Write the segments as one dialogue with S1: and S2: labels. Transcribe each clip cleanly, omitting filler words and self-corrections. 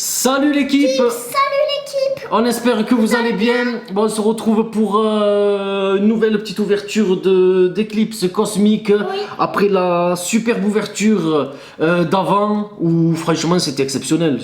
S1: Salut l'équipe!
S2: Salut l'équipe!
S1: On espère que vous allez bien. Bon, on se retrouve pour une nouvelle petite ouverture d'Eclipse Cosmique.
S2: Oui.
S1: Après la superbe ouverture d'avant, où franchement c'était exceptionnel.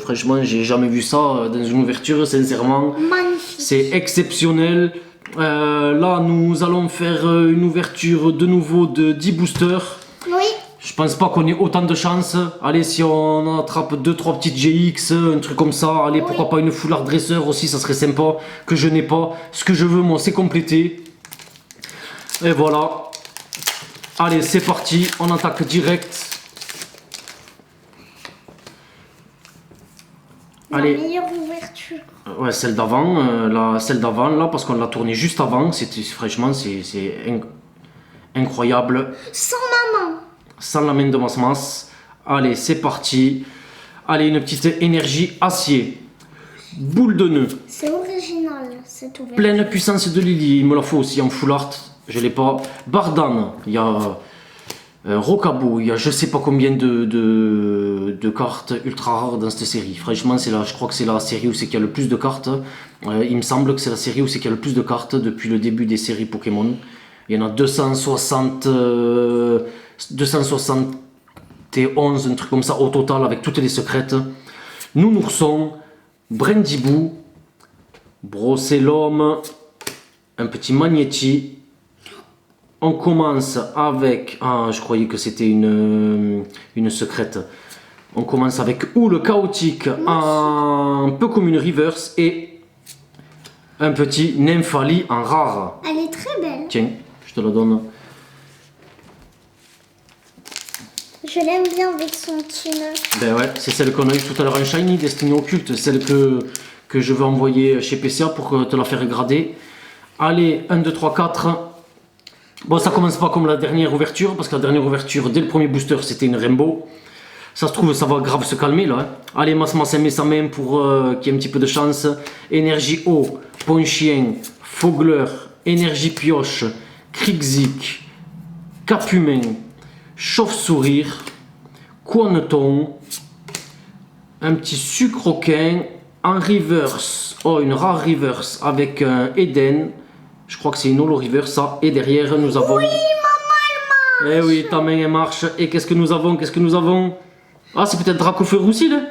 S1: Franchement, j'ai jamais vu ça dans une ouverture, sincèrement.
S2: Magnifique!
S1: C'est exceptionnel. Là, nous allons faire une ouverture de nouveau de 10 boosters.
S2: Oui.
S1: Je pense pas qu'on ait autant de chance. Allez, si on attrape 2-3 petites GX, un truc comme ça, allez, pourquoi pas une full art dresseur aussi, ça serait sympa, que je n'ai pas. Ce que je veux, moi, c'est compléter. Et voilà. Allez, c'est parti, on attaque direct. Allez.
S2: La meilleure ouverture.
S1: Ouais, celle d'avant, là, parce qu'on l'a tournée juste avant. Franchement, c'est incroyable.
S2: Sans maman.
S1: Sans la main de Masmas. Allez, c'est parti. Allez, une petite énergie acier. Boule de nœud.
S2: C'est original cette ouverture.
S1: Pleine puissance de Lily. Il me la faut aussi en full art. Je l'ai pas. Bardan. Il y a Rocabo. Il y a je sais pas combien de cartes ultra rares dans cette série. Franchement, je crois que c'est la série où c'est qu'il y a le plus de cartes. Il me semble que c'est la série où c'est qu'il y a le plus de cartes depuis le début des séries Pokémon. Il y en a 271, un truc comme ça au total avec toutes les secrètes. Nounoursson, Brindibou, Brocellum, un petit Magnéti. On commence avec... Ah, je croyais que c'était une secrète. On commence avec le chaotique, un peu comme une reverse et un petit Nymphali en rare.
S2: Elle est très belle.
S1: Tiens, je te la donne.
S2: Je l'aime bien avec son petit nœud.
S1: Ben ouais, c'est celle qu'on a eu tout à l'heure en Shiny, Destiny Occulte, celle que je vais envoyer chez PCA pour te la faire grader. Allez, 1, 2, 3, 4. Bon, ça commence pas comme la dernière ouverture, parce que la dernière ouverture, dès le premier booster, c'était une Rainbow. Ça se trouve, ça va grave se calmer là. Hein. Allez, Masmas met sa main pour qu'il y ait un petit peu de chance. Énergie eau, Ponchien, Fogler, Énergie pioche, Krixik, Capumain, Chauve-sourire, Quanton, un petit sucroquin en reverse. Oh, une rare reverse avec un Eden. Je crois que c'est une holo reverse ça. Et derrière, nous avons...
S2: Oui, maman, elle marche.
S1: Eh oui, ta main elle marche. Et qu'est-ce que nous avons? Ah, c'est peut-être Dracofeu Roussi là.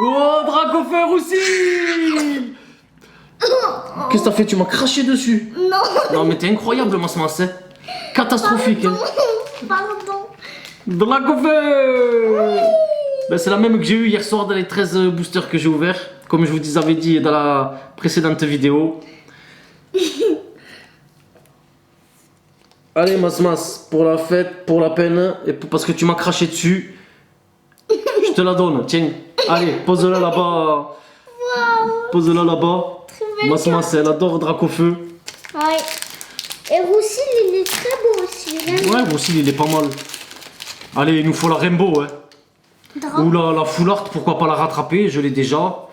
S1: Oh, Dracofeu Roussi. Qu'est-ce que t'as fait? Tu m'as craché dessus.
S2: Non.
S1: Non, mais t'es incroyable, Masmas. Hein. Catastrophique. Hein.
S2: Pardon.
S1: Dracofeu. Ben, c'est la même que j'ai eu hier soir dans les 13 boosters que j'ai ouverts. Comme je vous avais dit dans la précédente vidéo. Allez, Masmas, pour la fête, pour la peine, et parce que tu m'as craché dessus. Je te la donne, tiens. Allez, pose-la là-bas. Pose-la là-bas. Masmas, elle adore Dracofeu.
S2: Ouais. Et Roussil, il est très beau aussi.
S1: Ouais, Roussil, il est pas mal. Allez, il nous faut la Rainbow, hein. Ou la full art, pourquoi pas la rattraper, je l'ai déjà.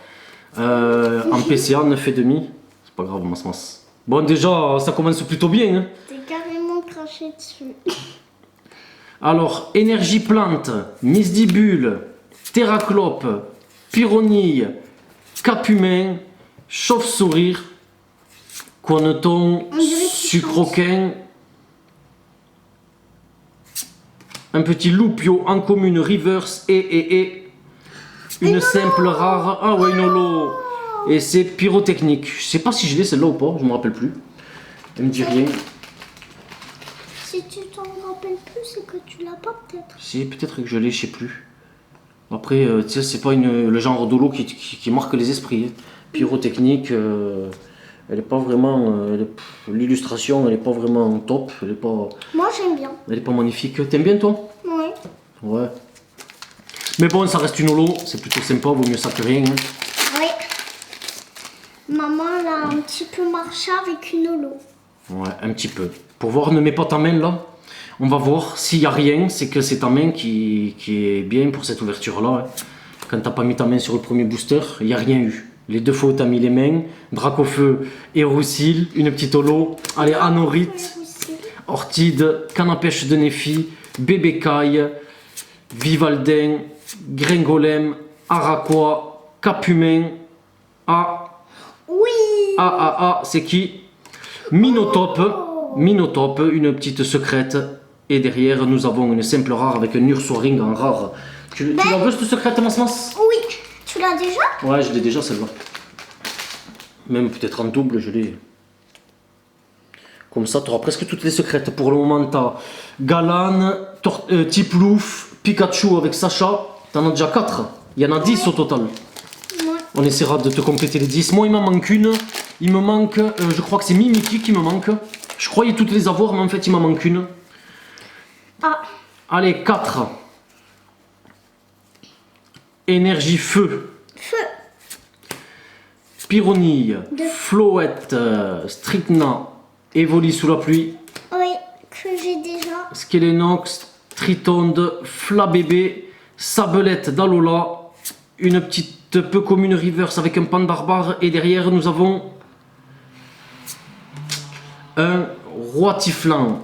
S1: En PCA, 9,5. C'est pas grave, Masmas. Bon, déjà, ça commence plutôt bien, hein.
S2: T'es carrément craché dessus.
S1: Alors, énergie plante, Misdibule, Terraclope, Pyronille, Capumain, Chauve-sourire, Quanton, Sucroquin, un petit Loupio en commune reverse et une simple rare. Ah ouais, une holo. Et c'est pyrotechnique. Je sais pas si je l'ai celle-là ou pas, je me rappelle plus. Elle me dit rien.
S2: Si tu t'en rappelles plus, c'est que tu l'as pas peut-être.
S1: Si, peut-être que je l'ai, je sais plus. Après, tu sais, c'est pas le genre d'holo qui marque les esprits. Hein. Pyrotechnique, elle est pas vraiment. L'illustration, elle est pas vraiment top. Elle est pas magnifique. T'aimes bien, toi?
S2: Oui.
S1: Ouais. Mais bon, ça reste une holo, c'est plutôt sympa, vaut mieux ça que rien. Hein.
S2: Oui. Maman, elle a un petit peu marché avec une holo.
S1: Ouais, un petit peu. Pour voir, ne mets pas ta main là. On va voir. S'il n'y a rien, c'est que c'est ta main qui est bien pour cette ouverture-là. Hein. Quand t'as pas mis ta main sur le premier booster, il n'y a rien eu. Les deux fois où t'as mis les mains, Dracofeu et Roussil, une petite holo. Allez, Anorite, Ortide, Canapèche de Nephi, Bébécaille, Vivaldin, Gringolem, Araquois, Capumain,
S2: Oui.
S1: c'est qui? Minotape, une petite secrète. Et derrière, nous avons une simple rare avec un Ursaring en rare. Tu la veux cette secrète, Mas?
S2: Oui. Tu l'as déjà?
S1: Ouais, je l'ai déjà celle-là. Même peut-être en double, je l'ai. Comme ça, tu auras presque toutes les secrètes. Pour le moment, tu as Galan, Tiplouf, Pikachu avec Sacha. Tu en as déjà 4. Il y en a 10 au total.
S2: Ouais.
S1: On essaiera de te compléter les 10. Moi, il m'en manque une. Il me manque, je crois que c'est Mimiki qui me manque. Je croyais toutes les avoir, mais en fait, il m'en manque une.
S2: Ah.
S1: Allez, 4. Énergie feu.
S2: Feu.
S1: Pyronille, Floette, Strychna, Evoli sous la pluie,
S2: Oui, que j'ai déjà.
S1: Skelenox, Tritonde, Flabébé, Sabelette d'Alola, une petite peu commune reverse avec un Pandarbare, et derrière nous avons un Roitiflam.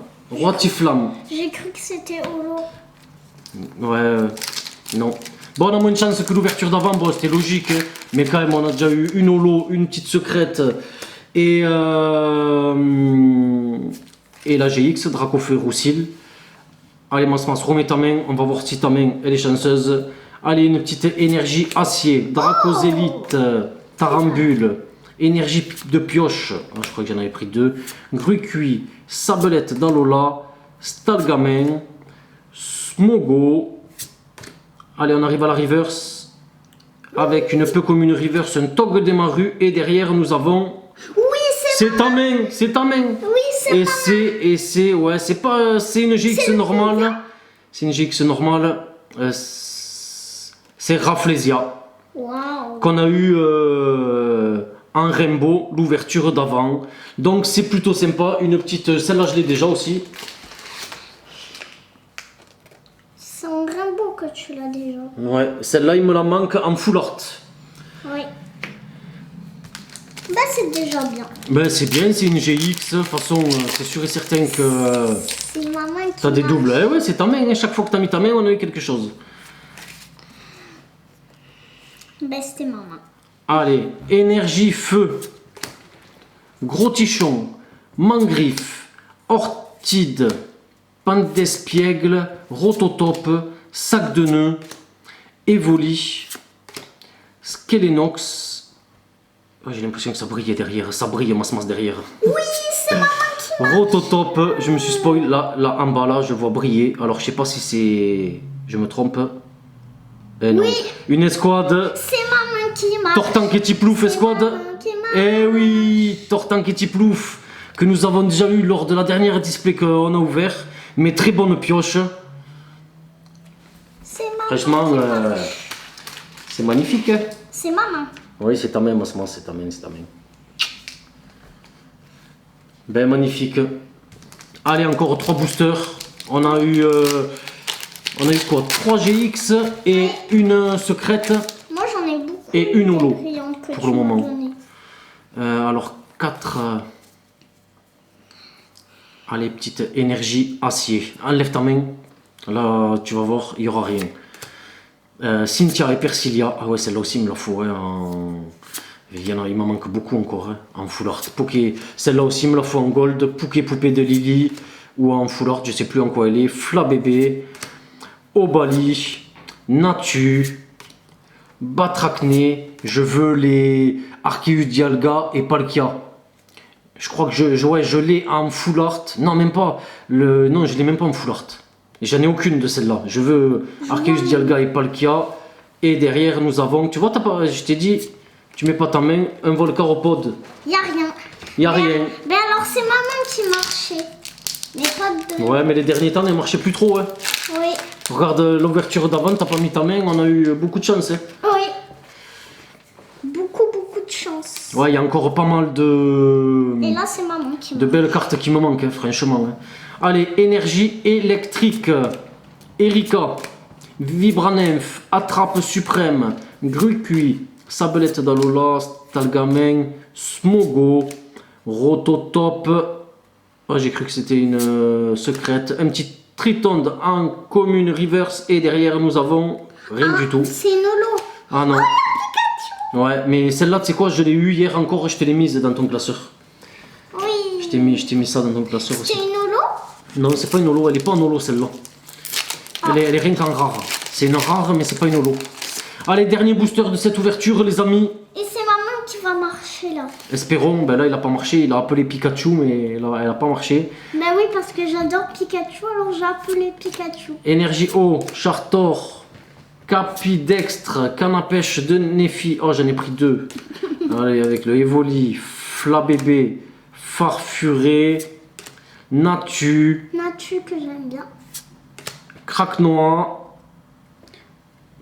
S2: J'ai cru que c'était Holo.
S1: Ouais, non. Bon, on a moins de chance que l'ouverture d'avant, bon, c'était logique, hein, mais quand même, on a déjà eu une holo, une petite secrète et la GX, Dracofeu Roussil. Allez, Mas, remets ta main, on va voir si ta main elle est chanceuse. Allez, une petite énergie acier, Dracosélite, Tarambule, énergie de pioche, oh, je crois que j'en avais pris 2, Grucuit, Sabelette d'Alola, Stalgamin, Smogo. Allez, on arrive à la reverse avec une peu commune reverse, un Tog des Marus, et derrière nous avons.
S2: Oui,
S1: c'est ta main, c'est ta main.
S2: Oui, c'est
S1: c'est une GX normale. C'est une GX normale. C'est Rafflesia
S2: Waouh.
S1: qu'on a eu en rainbow, l'ouverture d'avant. Donc c'est plutôt sympa. Une petite, celle-là je l'ai déjà aussi.
S2: C'est en rainbow que tu l'as déjà.
S1: Ouais, celle-là il me la manque en full art.
S2: Oui. Bah c'est déjà bien.
S1: Ben c'est bien, c'est une GX. De toute façon, c'est sûr et certain que
S2: C'est maman qui
S1: t'as des
S2: m'a-
S1: doubles. Eh ouais, c'est ta main. Hein. Chaque fois que t'as mis ta main, on a eu quelque chose.
S2: Bah c'était maman.
S1: Allez, énergie feu. Gros tichon, mangriffe, ortide, pente d'espiègle, rototope, sac de nœuds, évoli, skelenox. Oh, j'ai l'impression que ça brillait derrière, ça brille masse derrière.
S2: Oui, c'est maman qui m'a...
S1: Rototope, je me suis spoil, là en bas là, je vois briller. Alors je sais pas si c'est... Je me trompe. Non.
S2: Oui.
S1: Une escouade.
S2: C'est maman qui m'a...
S1: Tortank et Tiplouf escouade.
S2: maman qui m'a-
S1: Eh oui, Tortank et Tiplouf, que nous avons déjà eu lors de la dernière display qu'on a ouvert. Mais très bonne pioche.
S2: C'est maman
S1: Franchement,
S2: qui m'a-
S1: c'est magnifique. Hein.
S2: C'est maman.
S1: Oui, c'est ta main, Masman, c'est ta main, c'est ta main. Ben magnifique. Allez, encore 3 boosters. On a eu quoi? 3 GX et une secrète.
S2: Moi j'en ai beaucoup.
S1: Et une holo,
S2: brillantes que
S1: pour
S2: tu
S1: le
S2: m'as
S1: moment.
S2: données.
S1: Alors 4. Allez, petite énergie acier. Enlève ta main. Là, tu vas voir, il n'y aura rien. Cynthia et Persilia. Ah ouais, celle-là aussi, il me la faut. Hein, il m'en manque beaucoup encore. Hein, en full art. Poké. Celle-là aussi, il me la faut en gold. Pouké poupée de Lily. Ou en full art, je sais plus en quoi elle est. Flabébé. Obali. Natu. Batracné. Je veux les Arceus Dialga et Palkia. Je crois que je l'ai en full art. Non, même pas. Non, je l'ai même pas en full art. J'en ai aucune de celles-là. Je veux Arceus Dialga et Palkia. Et derrière, nous avons... Tu vois, je t'ai dit, tu mets pas ta main, un Volcaropode.
S2: Y a rien.
S1: Y a rien.
S2: Ben alors c'est maman qui marchait. Mais pas de...
S1: Ouais, mais les derniers temps, elles marchaient plus trop. Hein.
S2: Oui.
S1: Regarde l'ouverture d'avant, t'as pas mis ta main, on a eu beaucoup de chance. Hein.
S2: Oui. Beaucoup de chance.
S1: Ouais, il y a encore pas mal de...
S2: Et là c'est maman qui
S1: De
S2: marche.
S1: belles cartes qui me manquent, hein, franchement. Hein. Allez, énergie électrique. Erika, Vibranymph, Attrape Suprême, Grucuit, Sabelette d'Alola, Stalgamin, Smogo, Rototope. Oh, j'ai cru que c'était une secrète. Un petit Tritonde en commune reverse. Et derrière, nous avons rien du tout.
S2: C'est une holo.
S1: Ah non. Ouais, mais celle-là, tu sais quoi, je l'ai eu hier encore et je te l'ai mise dans ton classeur.
S2: Oui.
S1: Je t'ai mis ça dans ton classeur aussi.
S2: C'est une holo?
S1: Non, c'est pas une holo, elle est pas en holo celle-là. Elle est rien qu'en rare. C'est une rare, mais c'est pas une holo. Allez, dernier booster de cette ouverture, les amis.
S2: Et c'est maman qui va marcher là.
S1: Espérons, ben là il a pas marché, il a appelé Pikachu, mais elle a pas marché.
S2: Ben oui, parce que j'adore Pikachu, alors j'ai appelé Pikachu.
S1: Énergie eau, Chartor, Capidextre, canne à pêche de Nefi. Oh, j'en ai pris 2. Allez, avec le Evoli, Flabébé, Farfuré, Natu,
S2: Natu que j'aime bien.
S1: Craquenois,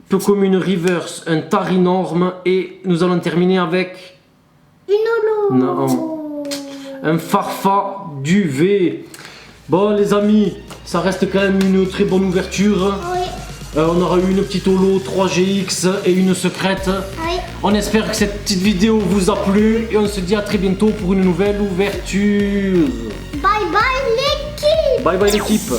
S1: peu commune reverse, un Tarinorme et nous allons terminer avec
S2: Une holo.
S1: Non. un Farfa duvet. Bon les amis, ça reste quand même une très bonne ouverture.
S2: Oui.
S1: On aura eu une petite holo 3GX et une secrète.
S2: Oui.
S1: On espère que cette petite vidéo vous a plu et on se dit à très bientôt pour une nouvelle ouverture.
S2: Bye bye l'équipe.
S1: Bye bye l'équipe.